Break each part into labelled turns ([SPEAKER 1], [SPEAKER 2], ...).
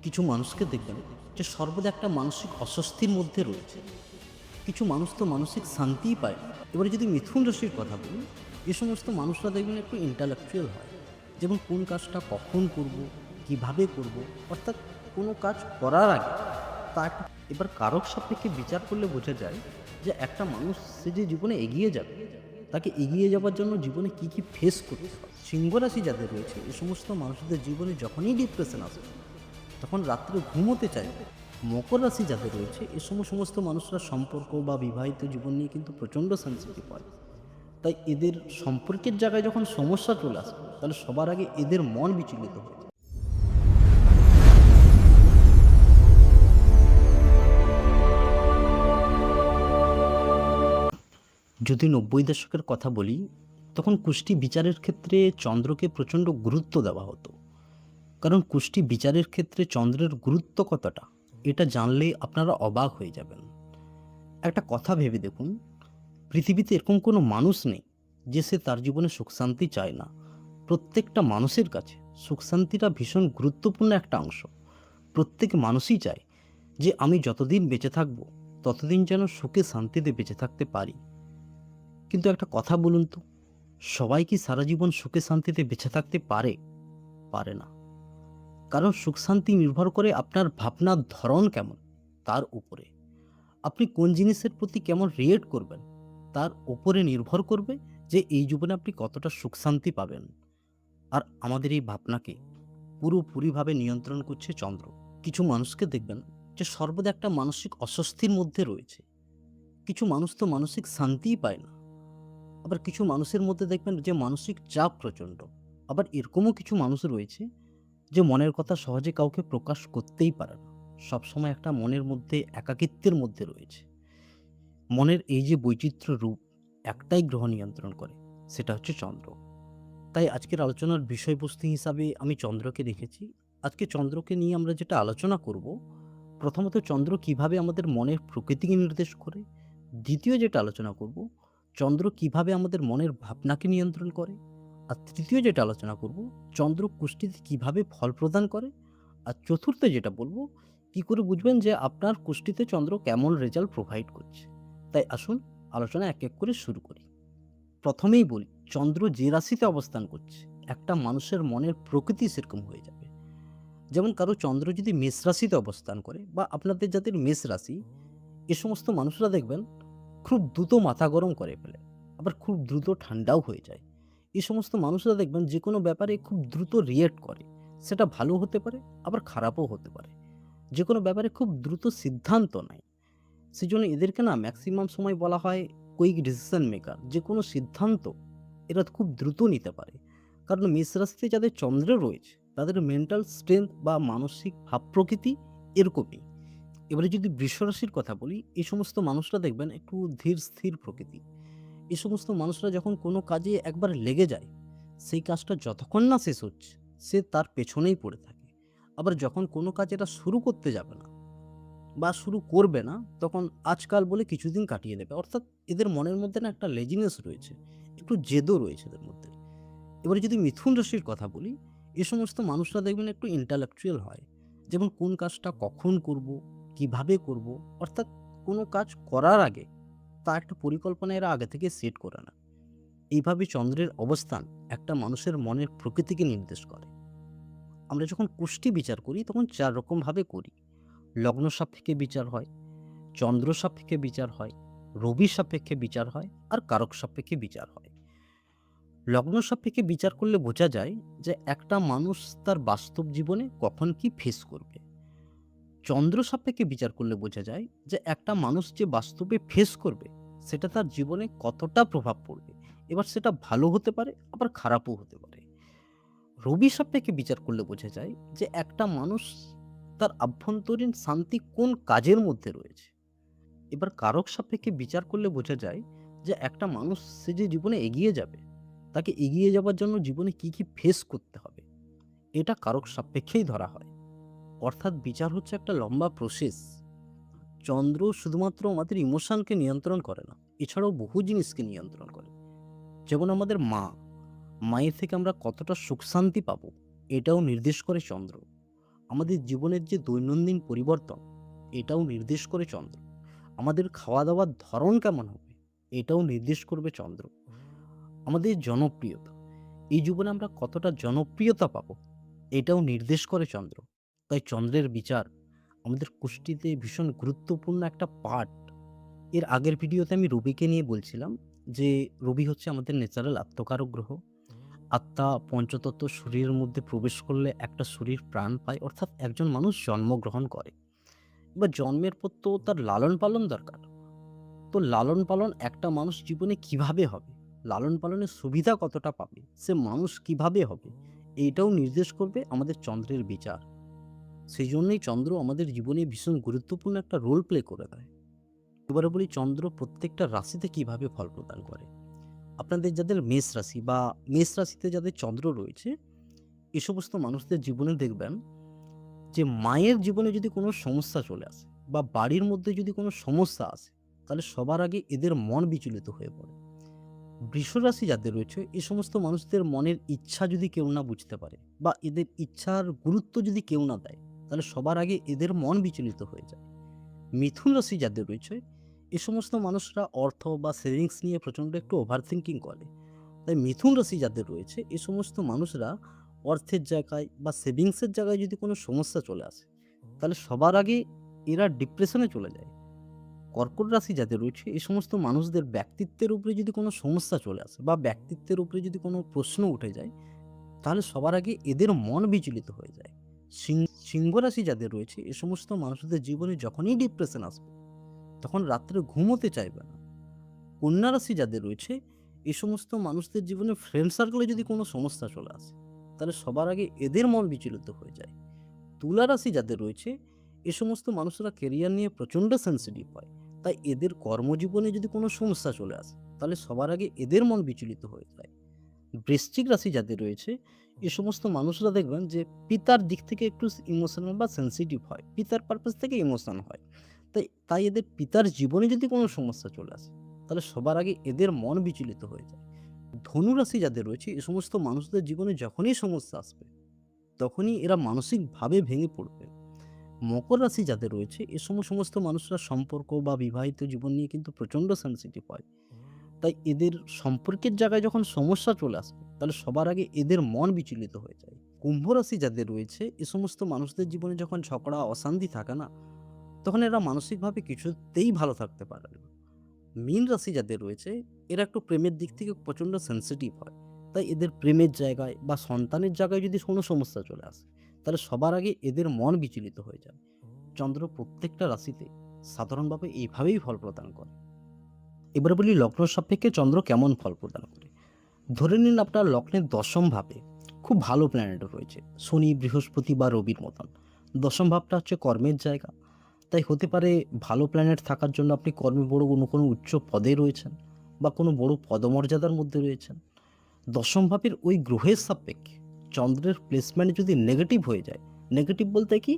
[SPEAKER 1] কিছু মানুষকে দেখবেন যে সর্বদা একটা মানসিক অস্বস্তির মধ্যে রয়েছে। কিছু মানুষ তো মানসিক শান্তিই পায় না। এবারে যদি মিথুন রাশির কথা বলি, যে সমস্ত মানুষরা দেখবেন একটু ইন্টালেকচুয়াল হয়। যেমন কোন কাজটা কখন করব, কিভাবে করব, অর্থাৎ কোনো কাজ করার আগে তা একটা এবার কারক সাপেক্ষে বিচার করলে বোঝা যায় যে একটা মানুষ সে যে জীবনে এগিয়ে যাবে, তাকে এগিয়ে যাবার জন্য জীবনে কি কি ফেস করতে হয়। সিংহ রাশি যাদের রয়েছে এ সমস্ত মানুষদের জীবনে যখনই ডিপ্রেশন আসে তখন রাত্রে ঘুমোতে চাইবে। মকর রাশি যাদের রয়েছে এ সমস্ত মানুষরা সম্পর্ক বা বিবাহিত জীবন নিয়ে কিন্তু প্রচণ্ড সেন্সিটিভ হয়। তাই এদের সম্পর্কের জায়গায় যখন সমস্যা চলে আসে তাহলে সবার আগে এদের মন বিচলিত হয়ে যায়। যদি ৯০ দশকের কথা বলি, তখন কুষ্টি বিচারের ক্ষেত্রে চন্দ্রকে প্রচণ্ড গুরুত্ব দেওয়া হতো। কারণ কুষ্টি বিচারের ক্ষেত্রে চন্দ্রের গুরুত্ব কতটা, এটা জানলে আপনারা অবাক হয়ে যাবেন। একটা কথা ভেবে দেখুন, পৃথিবীতে এরকম কোনো মানুষ নেই যে সে তার জীবনে সুখ শান্তি চায় না। প্রত্যেকটা মানুষের কাছে সুখ শান্তিটা ভীষণ গুরুত্বপূর্ণ একটা অংশ। প্রত্যেক মানুষই চায় যে আমি যতদিন বেঁচে থাকব ততদিন যেন সুখে শান্তিতে বেঁচে থাকতে পারি। কিন্তু একটা কথা বলুন তো, সবাই কি সারা জীবন সুখে শান্তিতে বেঁচে থাকতে পারে? পারে না। কারণ সুখ শান্তি নির্ভর করে আপনার ভাবনার ধরন কেমন তার উপরে। আপনি কোন জিনিসের প্রতি কেমন রিয়েক্ট করবেন তার উপরে নির্ভর করবে যে এই জীবনে আপনি কতটা সুখ শান্তি পাবেন। আর আমাদের এই ভাবনাকে পুরোপুরিভাবে নিয়ন্ত্রণ করছে চন্দ্র। কিছু মানুষকে দেখবেন যে সর্বদা একটা মানসিক অস্বস্তির মধ্যে রয়েছে। কিছু মানুষ তো মানসিক শান্তিই পায় না। আবার কিছু মানুষের মধ্যে দেখবেন যে মানসিক চাপ প্রচণ্ড। আবার এরকমও কিছু মানুষ রয়েছে যে মনের কথা সহজে কাউকে প্রকাশ করতেই পারে না। সবসময় একটা মনের মধ্যে একাকিত্বের মধ্যে রয়েছে। মনের এই যে বৈচিত্র্য রূপ একটাই গ্রহ নিয়ন্ত্রণ করে, সেটা হচ্ছে চন্দ্র। তাই আজকের আলোচনার বিষয়বস্তু হিসাবে আমি চন্দ্রকে রেখেছি। আজকে চন্দ্রকে নিয়ে আমরা যেটা আলোচনা করব, প্রথমত চন্দ্র কিভাবে আমাদের মনের প্রকৃতিকে নির্দেশ করে। দ্বিতীয় যেটা আলোচনা করব, চন্দ্র কিভাবে আমাদের মনের ভাবনাকে নিয়ন্ত্রণ করে। আর তৃতীয় যেটা আলোচনা করব, চন্দ্র কুষ্টিতে কিভাবে ফল প্রদান করে। আর চতুর্থ যেটা বলবো, কি করে বুঝবেন যে আপনার কুষ্টিতে চন্দ্র কেমন রেজাল্ট প্রোভাইড করছে। তাই আসুন আলোচনা এক এক করে শুরু করি। প্রথমেই বলি, চন্দ্র যে রাশিতে অবস্থান করছে একটা মানুষের মনের প্রকৃতি সেরকম হয়ে যাবে। যেমন কারো চন্দ্র যদি মেষ রাশিতে অবস্থান করে বা আপনাদের যাদের মেষ রাশি, এ সমস্ত মানুষরা দেখবেন খুব দ্রুত মাথা গরম করে ফেলে, আবার খুব দ্রুত ঠান্ডাও হয়ে যায়। এই সমস্ত মানুষরা দেখবেন যে কোনো ব্যাপারে খুব দ্রুত রিয়েক্ট করে, সেটা ভালো হতে পারে আবার খারাপও হতে পারে। যে কোনো ব্যাপারে খুব দ্রুত সিদ্ধান্ত নেয়। সেজন্য এদেরকে না ম্যাক্সিমাম সময় বলা হয় কুইক ডিসিশন মেকার। যে কোনো সিদ্ধান্ত এরা খুব দ্রুত নিতে পারে। কারণ মেষ রাশিতে যাদের চন্দ্র রয়েছে তাদের মেন্টাল স্ট্রেংথ বা মানসিক ভাব প্রকৃতি এরকমই। এবারে যদি বৃষ রাশির কথা বলি, এই সমস্ত মানুষরা দেখবেন একটু ধীর স্থির প্রকৃতি। এই সমস্ত মানুষরা যখন কোনো কাজে একবার লেগে যায়, সেই কাজটা যতক্ষণ না শেষ হচ্ছে সে তার পেছনেই পড়ে থাকে। আবার যখন কোনো কাজ এরা শুরু করতে যাবে না বা শুরু করবে না, তখন আজকাল বলে কিছুদিন কাটিয়ে দেবে। অর্থাৎ এদের মনের মধ্যে না একটা লেজিনেস রয়েছে, একটু জেদও রয়েছে এদের মধ্যে। এবারে যদি মিথুন রাশির কথা বলি, এ সমস্ত মানুষরা দেখবেন একটু ইন্টালেকচুয়াল হয়। যেমন কোন কাজটা কখন করব, কিভাবে করব, অর্থাৎ কোনো কাজ করার আগে তা একটা পরিকল্পনা এরা আগে থেকে সেট করে না। এইভাবে চন্দ্রের অবস্থান একটা মানুষের মনের প্রকৃতিকে নির্দেশ করে। আমরা যখন কুষ্টি বিচার করি তখন ৪ রকমভাবে করি। লগ্ন সাপেক্ষে বিচার হয়, চন্দ্র সাপেক্ষে বিচার হয়, রবি সাপেক্ষে বিচার হয়, আর কারক সাপেক্ষে বিচার হয়। লগ্ন সাপেক্ষে বিচার করলে বোঝা যায় যে একটা মানুষ তার বাস্তব জীবনে কখন কি ফেস করবে। চন্দ্র সাপেক্ষে বিচার করলে বোঝা যায় যে একটা মানুষ যে বাস্তবে ফেস করবে সেটা তার জীবনে কতটা প্রভাব পড়বে। এবার সেটা ভালো হতে পারে আবার খারাপও হতে পারে। রবি সাপেক্ষে বিচার করলে বোঝা যায় যে একটা মানুষ তার আভ্যন্তরীণ শান্তি কোন কাজের মধ্যে রয়েছে। এবার কারক সাপেক্ষে বিচার করলে বোঝা যায় যে একটা মানুষ সে যে জীবনে এগিয়ে যাবে, তাকে এগিয়ে যাবার জন্য জীবনে কি কি ফেস করতে হবে, এটা কারক সাপেক্ষেই ধরা হয়। অর্থাৎ বিচার হচ্ছে একটা লম্বা প্রসেস। চন্দ্র শুধুমাত্র আমাদের ইমোশনকে নিয়ন্ত্রণ করে না, এছাড়াও বহু জিনিসকে নিয়ন্ত্রণ করে। যেমন আমাদের মায়ের থেকে আমরা কতটা সুখ শান্তি পাবো এটাও নির্দেশ করে চন্দ্র। আমাদের জীবনের যে দৈনন্দিন পরিবর্তন, এটাও নির্দেশ করে চন্দ্র। আমাদের খাওয়া দাওয়ার ধরন কেমন হবে, এটাও নির্দেশ করবে চন্দ্র। আমাদের জনপ্রিয়তা, এই জীবনে আমরা কতটা জনপ্রিয়তা পাবো, এটাও নির্দেশ করে চন্দ্র। তাই চন্দ্রের বিচার আমাদের কুষ্টিতে ভীষণ গুরুত্বপূর্ণ একটা পার্ট। এর আগের ভিডিওতে আমি রবিকে নিয়ে বলছিলাম যে রবি হচ্ছে আমাদের ন্যাচারাল আত্মকারক গ্রহ। আত্মা পঞ্চতত্ত্ব শরীরের মধ্যে প্রবেশ করলে একটা শরীর প্রাণ পায়, অর্থাৎ একজন মানুষ জন্মগ্রহণ করে। এবার জন্মের পর তো তার লালন পালন দরকার। তো লালন পালন একটা মানুষ জীবনে কিভাবে হবে, লালন পালনের সুবিধা কতটা পাবে, সে মানুষ কিভাবে হবে, এইটাও নির্দেশ করবে আমাদের চন্দ্রের বিচার। সেই জন্যই চন্দ্র আমাদের জীবনে ভীষণ গুরুত্বপূর্ণ একটা রোল প্লে করে দেয়। এবারে বলি চন্দ্র প্রত্যেকটা রাশিতে কিভাবে ফল প্রদান করে। আপনাদের যাদের মেষ রাশি বা মেষ রাশিতে যাদের চন্দ্র রয়েছে, এ সমস্ত মানুষদের জীবনে দেখবেন যে মায়ের জীবনে যদি কোনো সমস্যা চলে আসে বা বাড়ির মধ্যে যদি কোনো সমস্যা আসে, তাহলে সবার আগে এদের মন বিচলিত হয়ে পড়ে। বৃষ রাশি যাদের রয়েছে, এ সমস্ত মানুষদের মনের ইচ্ছা যদি কেউ না বুঝতে পারে বা এদের ইচ্ছার গুরুত্ব যদি কেউ না দেয়, তাহলে সবার আগে এদের মন বিচলিত হয়ে যায়। মিথুন রাশি যাদের রয়েছে, এ সমস্ত মানুষরা অর্থ বা সেভিংস নিয়ে প্রচণ্ড একটু ওভার থিঙ্কিং করে। তাই মিথুন রাশি যাদের রয়েছে, এ সমস্ত মানুষরা অর্থের জায়গায় বা সেভিংসের জায়গায় যদি কোনো সমস্যা চলে আসে, তাহলে সবার আগে এরা ডিপ্রেশনে চলে যায়। কর্কট রাশি যাদের রয়েছে, এই সমস্ত মানুষদের ব্যক্তিত্বের উপরে যদি কোনো সমস্যা চলে আসে বা ব্যক্তিত্বের উপরে যদি কোনো প্রশ্ন উঠে যায়, তাহলে সবার আগে এদের মন বিচলিত হয়ে যায়। সিংহ রাশি যাদের রয়েছে, এ সমস্ত মানুষদের জীবনে যখনই ডিপ্রেশন আসবে, তখন রাত্রে ঘুমোতে চাইবে না। কন্যা রাশি যাদের রয়েছে, এই সমস্ত মানুষদের জীবনে ফ্রেন্ড সার্কেলে যদি কোনো সমস্যা চলে আসে, তাহলে সবার আগে এদের মন বিচলিত হয়ে যায়। তুলা রাশি যাদের রয়েছে, এ সমস্ত মানুষরা কেরিয়ার নিয়ে প্রচণ্ড সেন্সিটিভ হয়। তাই এদের কর্মজীবনে যদি কোনো সমস্যা চলে আসে, তাহলে সবার আগে এদের মন বিচলিত হয়ে যায়। বৃশ্চিক রাশি যাদের রয়েছে, এ সমস্ত মানুষরা দেখবেন যে পিতার দিক থেকে একটু ইমোশনাল বা সেন্সিটিভ হয়, পিতার পারপাস থেকে ইমোশন হয়। তাই তাই এদের পিতার জীবনে যদি কোনো সমস্যা চলে আসে, তাহলে সবার আগে এদের মন বিচলিত হয়ে যায়। ধনু রাশি যাদের রয়েছে, এ সমস্ত মানুষদের জীবনে যখনই সমস্যা আসবে, তখনই এরা মানসিকভাবে ভেঙে পড়বে। মকর রাশি যাদের রয়েছে, এ সমস্ত মানুষরা সম্পর্ক বা বিবাহিত জীবন নিয়ে কিন্তু প্রচণ্ড সেন্সিটিভ হয়। তাই এদের সম্পর্কের জায়গায় যখন সমস্যা চলে আসবে, তাহলে সবার আগে এদের মন বিচলিত হয়ে যায়। কুম্ভ রাশি যাদের রয়েছে, এ সমস্ত মানুষদের জীবনে যখন ঝগড়া অশান্তি থাকে না, তখন এরা মানসিকভাবে কিছুতেই ভালো থাকতে পারে না। মীন রাশি যাদের রয়েছে, এরা একটু প্রেমের দিক থেকে প্রচণ্ড সেন্সিটিভ হয়। তাই এদের প্রেমের জায়গায় বা সন্তানের জায়গায় যদি কোনো সমস্যা চলে আসে, তাহলে সবার আগে এদের মন বিচলিত হয়ে যায়। চন্দ্র প্রত্যেকটা রাশিতে সাধারণভাবে এইভাবেই ফল প্রদান করে। এবারে বলি লগ্ন সাপেক্ষে চন্দ্র কেমন ফল প্রদান করে। ধরে নিন আপনার লগ্নের দশম ভাবে খুব ভালো প্ল্যানেট রয়েছে, শনি, বৃহস্পতি বা রবির মতন। দশম ভাবটা হচ্ছে কর্মের জায়গা। তাই হতে পারে ভালো প্ল্যানেট থাকার জন্য আপনি কর্মে বড় কোনো উচ্চ পদে রয়েছেন বা কোনো বড় পদমর্যাদার মধ্যে রয়েছেন। দশম ভাবের ওই গ্রহের সাপেক্ষে চন্দ্রের প্লেসমেন্ট যদি নেগেটিভ হয়ে যায়, নেগেটিভ বলতে কি,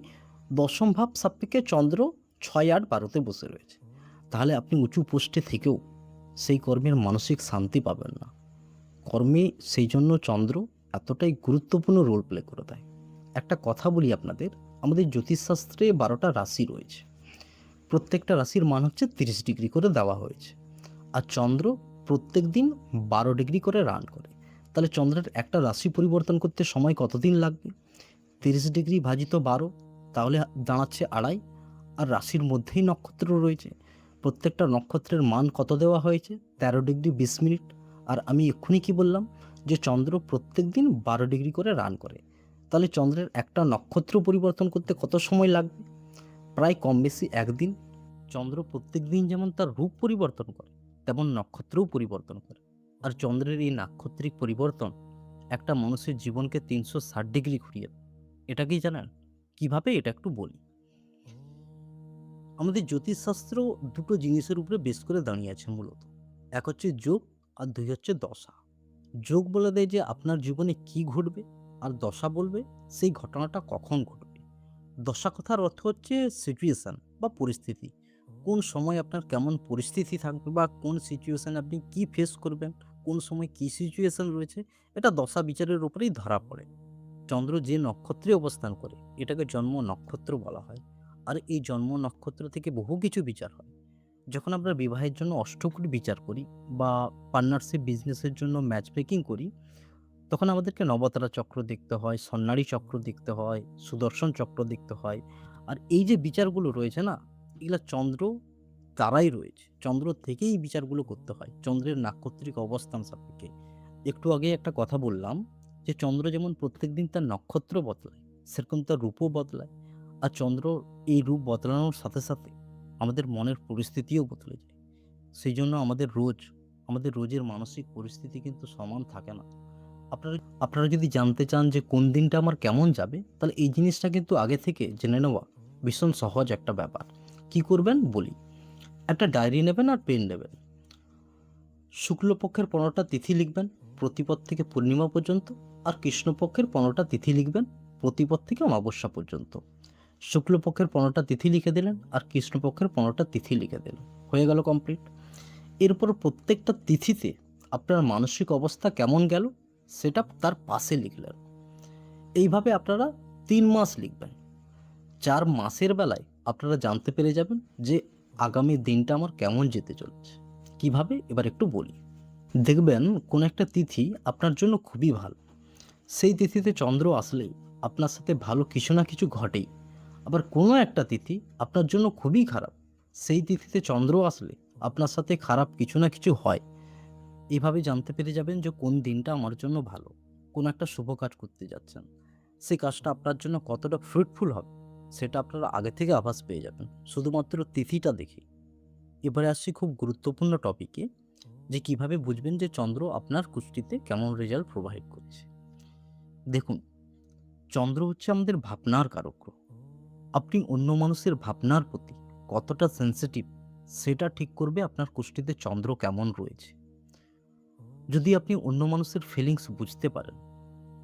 [SPEAKER 1] দশম ভাব সাপেক্ষে চন্দ্র 6, 8, 12তে বসে রয়েছে, তাহলে আপনি উঁচু পোস্টে থেকেও সেই কর্মের মানসিক শান্তি পাবেন না। কর্মে সেই জন্য চন্দ্র এতটাই গুরুত্বপূর্ণ রোল প্লে করে দেয়। একটা কথা বলি আপনাদের, আমাদের জ্যোতিষশাস্ত্রে 12টা রাশি রয়েছে। প্রত্যেকটা রাশির মান হচ্ছে 30 ডিগ্রি করে দেওয়া হয়েছে। আর চন্দ্র প্রত্যেক দিন 12 ডিগ্রি করে রান করে। তাহলে চন্দ্রের একটা রাশি পরিবর্তন করতে সময় কতদিন লাগবে? 30 ডিগ্রি ভাজিত 12, তাহলে দাঁড়াচ্ছে 2.5। আর রাশির মধ্যেই নক্ষত্র রয়েছে, প্রত্যেকটা নক্ষত্রের মান কত দেওয়া হয়েছে? 13 ডিগ্রি 20 মিনিট। আর আমি এক্ষুনি কি বললাম, যে চন্দ্র প্রত্যেক দিন 12 ডিগ্রি করে রান করে। তাহলে চন্দ্রের একটা নক্ষত্র পরিবর্তন করতে কত সময় লাগবে? প্রায় কম বেশি একদিন। চন্দ্র প্রত্যেক দিন যেমন তার রূপ পরিবর্তন করে, তেমন নক্ষত্রও পরিবর্তন করে। আর চন্দ্রের এই নাক্ষত্রিক পরিবর্তন একটা মানুষের জীবনকে 360 ডিগ্রি ঘুরিয়ে দেয়। এটা কি জানেন কিভাবে? এটা একটু বলি। আমাদের জ্যোতিষশাস্ত্র দুটো জিনিসের উপরে বেস করে দাঁড়িয়ে আছে মূলত। এক হচ্ছে যোগ আর দুই হচ্ছে দশা। যোগ বলে দেয় যে আপনার জীবনে কি ঘটবে, আর দশা বলবে সেই ঘটনাটা কখন ঘটবে। দশা কথার অর্থ হচ্ছে সিচুয়েশন বা পরিস্থিতি, কোন সময় আপনার কেমন পরিস্থিতি থাকবে বা কোন সিচুয়েশন আপনি কি ফেস করবেন, কোন সময় কি সিচুয়েশন রয়েছে, এটা দশা বিচারের উপরেই ধরা পড়ে। চন্দ্র যে নক্ষত্রে অবস্থান করে এটাকে জন্ম নক্ষত্র বলা হয়। আর এই জন্ম নক্ষত্র থেকে বহু কিছু বিচার হয়। যখন আমরা বিবাহের জন্য অষ্টকূট বিচার করি বা পার্টনারশিপ বিজনেসের জন্য ম্যাচ মেকিং করি, তখন আমাদেরকে নবতারা চক্র দেখতে হয়, সন্ন্যাড়ী চক্র দেখতে হয়, সুদর্শন চক্র দেখতে হয়। আর এই যে বিচারগুলো রয়েছে না, এগুলা চন্দ্র দ্বারাই রয়েছে। চন্দ্র থেকেই এই বিচারগুলো করতে হয়, চন্দ্রের নাক্ষত্রিক অবস্থান সাপেক্ষে। একটু আগে একটা কথা বললাম যে চন্দ্র যেমন প্রত্যেকদিন তার নক্ষত্র বদলায়, সেরকম তার রূপও বদলায়। আর চন্দ্র এই রূপ বদলানোর সাথে সাথে আমাদের মনের পরিস্থিতিও বদলে যায়। সেই জন্য আমাদের রোজের মানসিক পরিস্থিতি কিন্তু সমান থাকে না। আপনারা আপনারা যদি জানতে চান যে কোন দিনটা আমার কেমন যাবে, তাহলে এই জিনিসটা কিন্তু আগে থেকে জেনে নেওয়া ভীষণ সহজ একটা ব্যাপার। কি করবেন বলি। একটা ডায়েরি নেবেন আর পেন নেবেন। শুক্লপক্ষের ১৫টা তিথি লিখবেন প্রতিপদ থেকে পূর্ণিমা পর্যন্ত, আর কৃষ্ণপক্ষের ১৫টা তিথি লিখবেন প্রতিপদ থেকে অমাবস্যা পর্যন্ত। শুক্লপক্ষের ১৫টা তিথি লিখে দিলেন আর কৃষ্ণপক্ষের ১৫টা তিথি লিখে দিলেন, হয়ে গেল কমপ্লিট। এরপর প্রত্যেকটা তিথিতে আপনার মানসিক অবস্থা কেমন গেল সেটা তার পাশে লিখলেন। এইভাবে আপনারা ৩ মাস লিখবেন। ৪ মাসের বেলায় আপনারা জানতে পেরে যাবেন যে আগামী দিনটা আমার কেমন যেতে চলেছে। কিভাবে এবার একটু বলি। দেখবেন কোন একটা তিথি আপনার জন্য খুবই ভালো, সেই তিথিতে চন্দ্র আসলেই আপনার সাথে ভালো কিছু না কিছু ঘটেই। আবার কোনো একটা তিথি আপনার জন্য খুবই খারাপ, সেই তিথিতে চন্দ্র আসলে আপনার সাথে খারাপ কিছু না কিছু হয়। এভাবে জানতে পেরে যাবেন যে কোন দিনটা আমার জন্য ভালো। কোনো একটা শুভ কাজ করতে যাচ্ছেন, সেই কাজটা আপনার জন্য কতটা ফ্রুটফুল হবে সেটা আপনারা আগে থেকে আভাস পেয়ে যাবেন শুধুমাত্র তিথিটা দেখে। এবারে আসছি খুব গুরুত্বপূর্ণ টপিকে, যে কিভাবে বুঝবেন যে চন্দ্র আপনার কুষ্টিতে কেমন রেজাল্ট প্রোভাইড করছে। দেখুন, চন্দ্র হচ্ছে আমাদের ভাবনার কারক গ্রহ। আপনি অন্য মানুষের ভাবনার প্রতি কতটা সেনসিটিভ সেটা ঠিক করবে আপনার কুষ্টিতে চন্দ্র কেমন রয়েছে। যদি আপনি অন্য মানুষের ফিলিংস বুঝতে পারেন,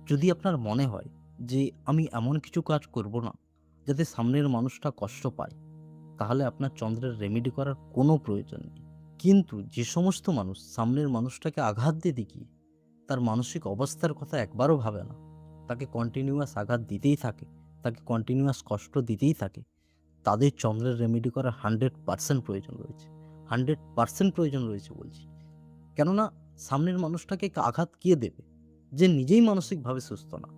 [SPEAKER 1] যদি আপনার মনে হয় যে আমি এমন কিছু কাজ করব না যাতে সামনের মানুষটা কষ্ট পায়, তাহলে আপনার চন্দ্রের রেমেডি করার কোনো প্রয়োজন নেই। কিন্তু যে সমস্ত মানুষ সামনের মানুষটাকে আঘাত দিয়ে দেখিয়ে তার মানসিক অবস্থার কথা একবারও ভাবে না, তাকে কন্টিনিউয়াস আঘাত দিতেই থাকে, তাকে কন্টিনিউয়াস কষ্ট দিতেই থাকে, তাদের চন্দ্রের রেমেডি করার 100% প্রয়োজন রয়েছে। 100% প্রয়োজন রয়েছে বলছি। কেননা সামনের মানুষটাকে আঘাত কে দেবে যে নিজেই মানসিকভাবে সুস্থ না।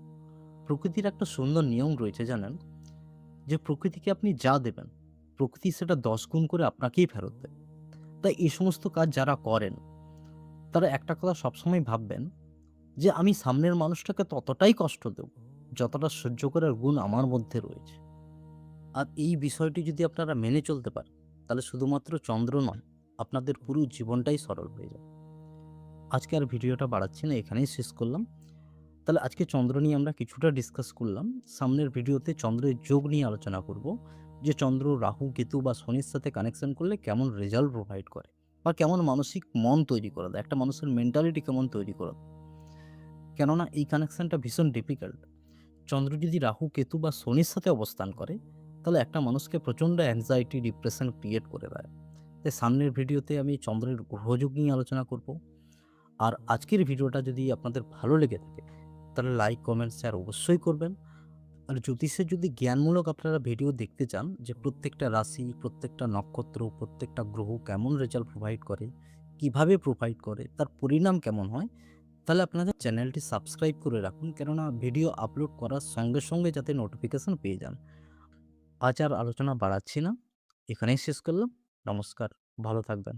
[SPEAKER 1] প্রকৃতির একটা সুন্দর নিয়ম রয়েছে জানেন, যে প্রকৃতিকে আপনি যা দেবেন প্রকৃতি সেটা 10 গুণ করে আপনাকেই ফেরত দেবে। তাই এই সমস্ত কাজ যারা করেন তারা একটা কথা সবসময় ভাববেন যে আমি সামনের মানুষটাকে ততটাই কষ্ট দেব যতটা সহ্য করার গুণ আমার মধ্যে রয়েছে। আর এই বিষয়টি যদি আপনারা মেনে চলতে পারেন, তাহলে শুধুমাত্র চন্দ্র নয়, আপনাদের পুরো জীবনটাই সরল হয়ে যাবে। আজকে আর ভিডিওটা বাড়াচ্ছি না, এখানেই শেষ করলাম। তাহলে আজকে চন্দ্র নিয়ে আমরা কিছুটা ডিসকাস করলাম। সামনের ভিডিওতে চন্দ্রের যোগ নিয়ে আলোচনা করব, যে চন্দ্র রাহু কেতু বা শনির সাথে কানেকশন করলে কেমন রেজাল্ট প্রোভাইড করে বা কেমন মানসিক মন তৈরি করে দেয়, একটা মানুষের মেন্টালিটি কেমন তৈরি করে দেয়। কেননা এই কানেকশনটা ভীষণ ডিফিকাল্ট। চন্দ্র যদি রাহু কেতু বা শনির সাথে অবস্থান করে, তাহলে একটা মানুষকে প্রচণ্ড অ্যাংজাইটি ডিপ্রেশন ক্রিয়েট করে দেয়। তাই সামনের ভিডিওতে আমি চন্দ্রের গ্রহযোগ নিয়ে আলোচনা করব। আর আজকের ভিডিওটা যদি আপনাদের ভালো লেগে থাকে, তাহলে লাইক কমেন্ট শেয়ার অবশ্যই করবেন। আর জ্যোতিষের যদি জ্ঞানমূলক আপনারা ভিডিও দেখতে চান, যে প্রত্যেকটা রাশি, প্রত্যেকটা নক্ষত্র, প্রত্যেকটা গ্রহ কেমন রেজাল্ট প্রোভাইড করে, কিভাবে প্রোভাইড করে, তার পরিণাম কেমন হয়, তাহলে আপনাদের চ্যানেলটি সাবস্ক্রাইব করে রাখুন, কেননা ভিডিও আপলোড করার সঙ্গে সঙ্গে যাতে নোটিফিকেশন পেয়ে যান। আজ আর আলোচনা বাড়াচ্ছি না, এখানেই শেষ করলাম। নমস্কার, ভালো থাকবেন।